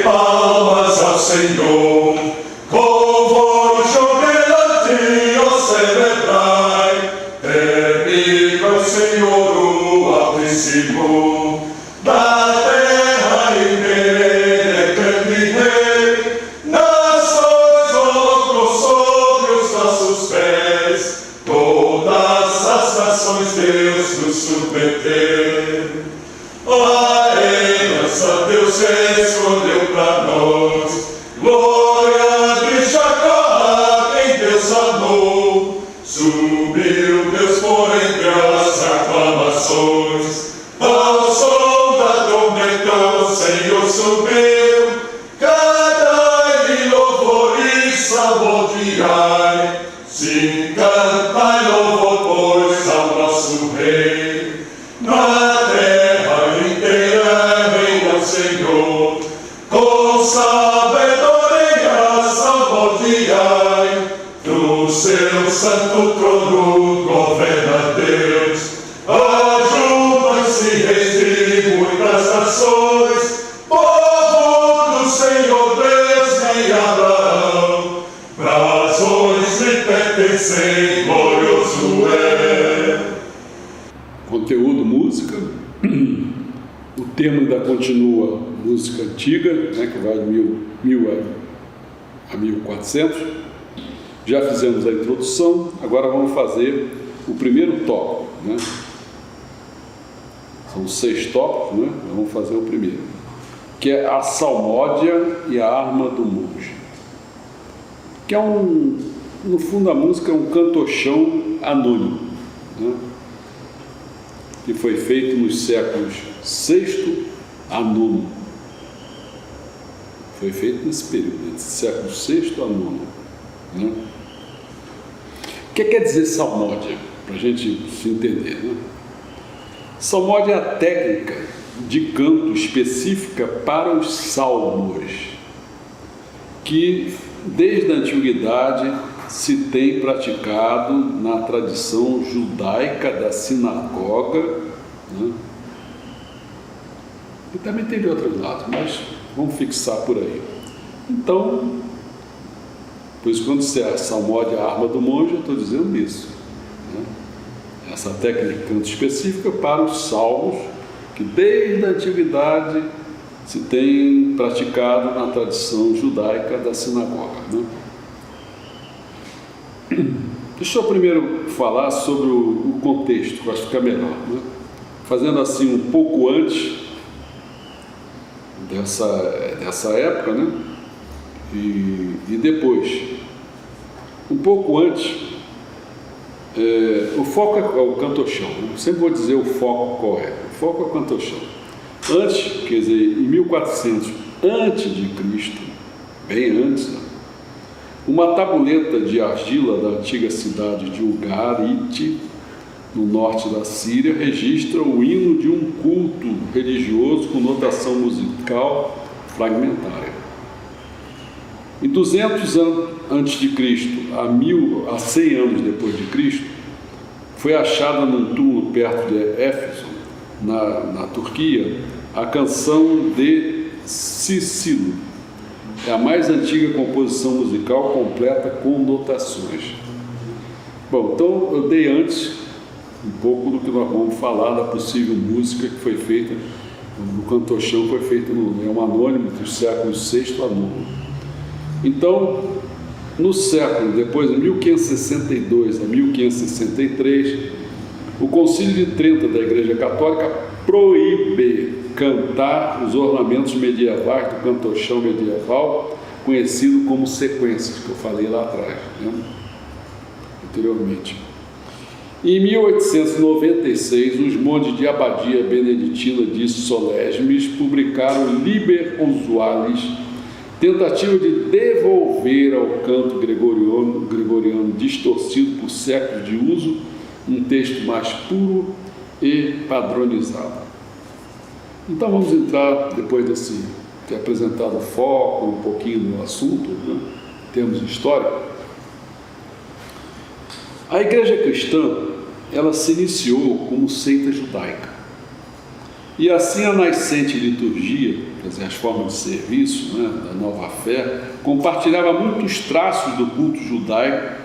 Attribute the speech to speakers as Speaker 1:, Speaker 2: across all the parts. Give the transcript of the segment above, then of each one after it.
Speaker 1: palmas ao Senhor, com voz jubilante o celebrai, termina o Senhor o Altíssimo, da terra inteira grande rei, nações outros sobre os nossos pés, todas as nações Deus nos submeteu. A herança Deus escolheu para nós, glória de Jacó, quem Deus amou. Subiu Deus por entre as aclamações, ao som da trombeta o Senhor subiu. Cantai louvor e salmodiai, sim, cantai louvor, pois ao nosso Rei. Na terra inteira reina o Senhor, com sabedoria salmodiai, do seu santo trono governa Deus. Ajuntam-se reis de muitas nações, povo do Senhor Deus de Abraão, brasões lhe pertencem, glorioso é.
Speaker 2: Conteúdo, música. O tema ainda continua música antiga, né, que vai de 1000 a 1400. Já fizemos a introdução, agora vamos fazer o primeiro tópico, né? São 6 tópicos, né? Vamos fazer o primeiro, que é a salmódia e a arma do monge, que é no fundo a música é um cantochão anônimo, né? Que foi feito nos séculos VI a IX. Foi feito nesse período, entre séculos VI a IX. Né? O que quer dizer salmódia? Para a gente se entender. Né? Salmódia é a técnica de canto específica para os salmos, que desde a antiguidade se tem praticado na tradição judaica da sinagoga, né? E também tem de outros lados, mas vamos fixar por aí. Então, pois quando se é a salmódia, a arma do monge, eu estou dizendo isso, né? Essa técnica de canto específica para os salmos, que desde a antiguidade se tem praticado na tradição judaica da sinagoga, né? Deixa eu primeiro falar sobre o contexto, para ficar melhor, né? Fazendo assim um pouco antes dessa época, né? E depois. Um pouco antes, o foco é o cantochão. Eu sempre vou dizer o foco qual é. O foco é o cantochão. Antes, quer dizer, em 1400 antes de Cristo, bem antes, né? Uma tabuleta de argila da antiga cidade de Ugarit, no norte da Síria, registra o hino de um culto religioso com notação musical fragmentária. Em 200 anos antes de Cristo, a 100 anos depois de Cristo, foi achada num túmulo perto de Éfeso, na Turquia, a canção de Cícero. É a mais antiga composição musical completa com notações. Bom, então eu dei antes um pouco do que nós vamos falar da possível música que foi feita no cantochão, foi feito é um anônimo dos séculos VI a IX. Então, no século, depois de 1562 a 1563, o Concílio de Trento da Igreja Católica proíbe cantar os ornamentos medievais do cantochão medieval, conhecido como sequências, que eu falei lá atrás, né? Anteriormente. Em 1896, os monges de Abadia Beneditina de Solesmes publicaram Liber Usualis, tentativa de devolver ao canto gregoriano distorcido por séculos de uso um texto mais puro e padronizado. Então vamos entrar, depois de ter apresentado o foco, um pouquinho no assunto, né, em termos históricos. A igreja cristã, ela se iniciou como seita judaica. E assim a nascente liturgia, quer dizer, as formas de serviço, né, da nova fé, compartilhava muitos traços do culto judaico,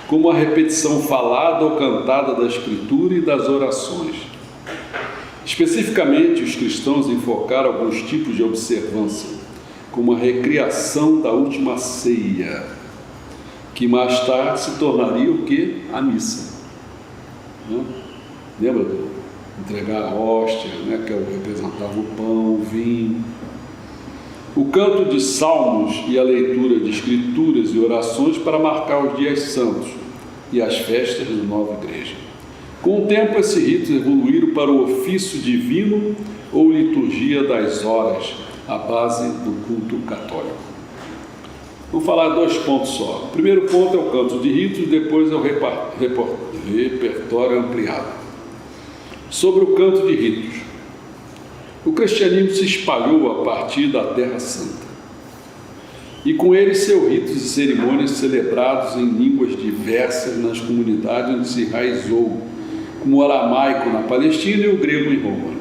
Speaker 2: como a repetição falada ou cantada da Escritura e das orações. Especificamente, os cristãos enfocaram alguns tipos de observância, como a recriação da última ceia, que mais tarde se tornaria o quê? A missa. Né? Lembra do entregar a hóstia, né, que representava o pão, o vinho. O canto de salmos e a leitura de escrituras e orações para marcar os dias santos e as festas da nova igreja. Com o tempo, esses ritos evoluíram para o ofício divino ou liturgia das horas, a base do culto católico. Vou falar 2 pontos só. O primeiro ponto é o canto de ritos, depois é o repertório ampliado. Sobre o canto de ritos. O cristianismo se espalhou a partir da Terra Santa. E com ele seus ritos e cerimônias celebrados em línguas diversas nas comunidades onde se enraizou, como o aramaico na Palestina e o grego em Roma.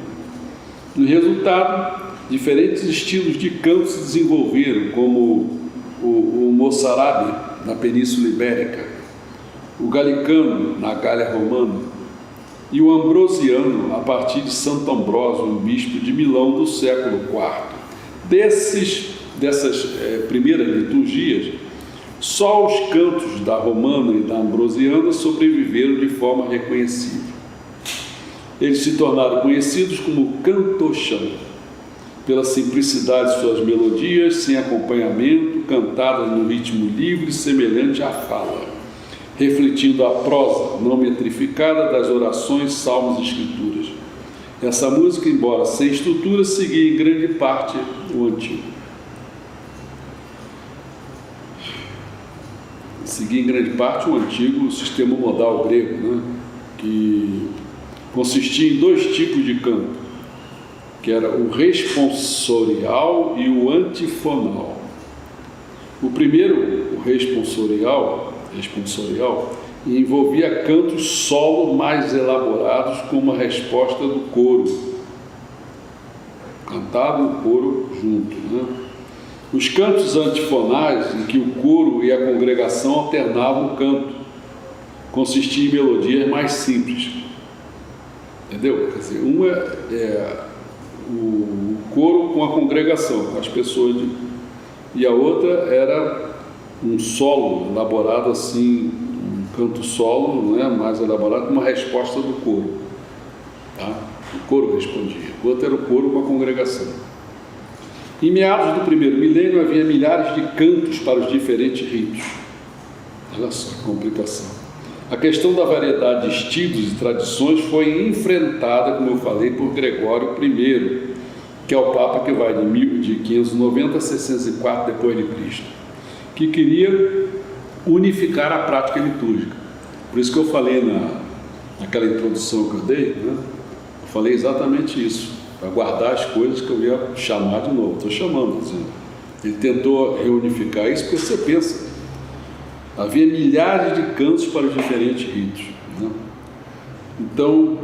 Speaker 2: No resultado, diferentes estilos de canto se desenvolveram, como o moçárabe na Península Ibérica, o galicano na Gália Romana e o ambrosiano a partir de Santo Ambrósio, um bispo de Milão do século IV. Dessas primeiras liturgias, só os cantos da romana e da ambrosiana sobreviveram de forma reconhecível. Eles se tornaram conhecidos como cantochão, pela simplicidade de suas melodias, sem acompanhamento, cantadas no ritmo livre, semelhante à fala, refletindo a prosa não metrificada das orações, salmos e escrituras. Essa música, embora sem estrutura, seguia em grande parte o antigo. Seguia em grande parte o antigo sistema modal grego, né? Que consistia em 2 tipos de canto, que era o responsorial e o antifonal. O primeiro, o responsorial, envolvia cantos solo mais elaborados com uma resposta do coro. Cantava o coro junto, né? Os cantos antifonais, em que o coro e a congregação alternavam o canto, consistiam em melodias mais simples. Entendeu? Quer dizer, uma é o coro com a congregação, com as pessoas, e a outra era um solo elaborado assim, um canto solo, né, mais elaborado, com uma resposta do coro. Tá? O coro respondia, o outro era o coro com a congregação. Em meados do primeiro milênio havia milhares de cantos para os diferentes ritos. Olha só que complicação. A questão da variedade de estilos e tradições foi enfrentada, como eu falei, por Gregório I, que é o Papa que vai de 590 a 604 d.C., que queria unificar a prática litúrgica. Por isso que eu falei naquela introdução que eu dei, né? Eu falei exatamente isso, para guardar as coisas que eu ia chamar de novo. Estou chamando, dizendo. Ele tentou reunificar isso, porque você pensa, havia milhares de cantos para os diferentes ritos, né? Então,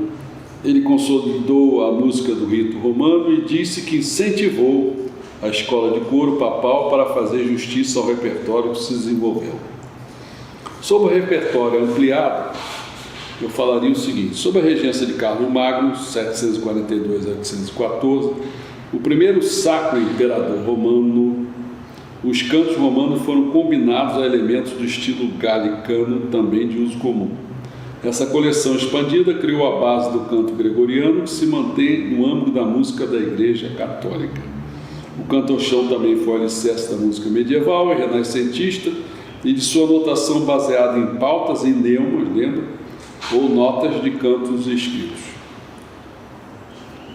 Speaker 2: ele consolidou a música do rito romano e disse que incentivou a escola de coro papal para fazer justiça ao repertório que se desenvolveu. Sobre o repertório ampliado, eu falaria o seguinte: sob a regência de Carlos Magno, 742 a 814, o primeiro sacro imperador romano, os cantos romanos foram combinados a elementos do estilo galicano, também de uso comum. Essa coleção expandida criou a base do canto gregoriano, que se mantém no âmbito da música da Igreja Católica. O cantochão também foi alicerce da música medieval e renascentista e de sua notação baseada em pautas e neumas, lembra? Ou notas de cantos escritos.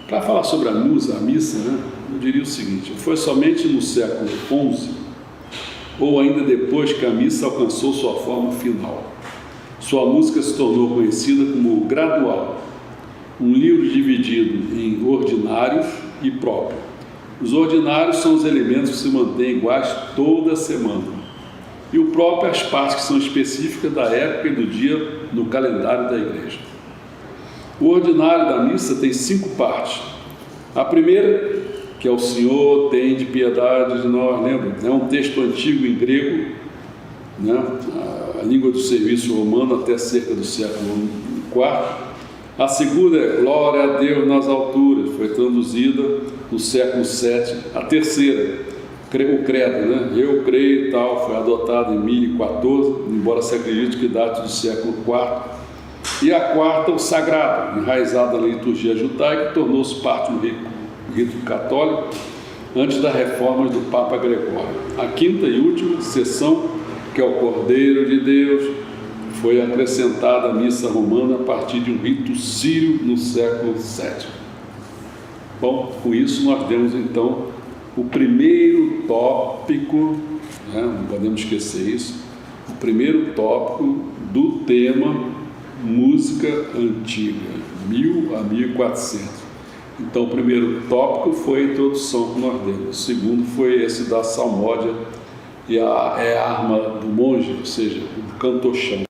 Speaker 2: Para falar sobre a missa, né, eu diria o seguinte: foi somente no século XI, ou ainda depois, que a missa alcançou sua forma final. Sua música se tornou conhecida como gradual, um livro dividido em ordinários e próprio. Os ordinários são os elementos que se mantêm iguais toda semana, e o próprio as partes que são específicas da época e do dia no calendário da igreja. O ordinário da missa tem 5 partes: A primeira, que é o Senhor tem de piedade de nós, lembra? É um texto antigo em grego, né? A língua do serviço romano até cerca do século IV. A segunda é glória a Deus nas alturas, foi traduzida no século VII. A terceira, o credo, né? Eu creio e tal, foi adotado em 1014, embora se acredite que date do século IV. E a quarta, o sagrado, enraizado na liturgia judaica, tornou-se parte do rito católico antes da reforma do Papa Gregório. A quinta e última seção, que é o Cordeiro de Deus, foi acrescentada à missa romana a partir de um rito sírio no século VII. Bom, com isso nós demos então o primeiro tópico, né? Não podemos esquecer isso, o primeiro tópico do tema música antiga, 1000 a 1400. Então o primeiro tópico foi a introdução que nós demos, o segundo foi esse da salmódia, e é a arma do monge, ou seja, o cantochão.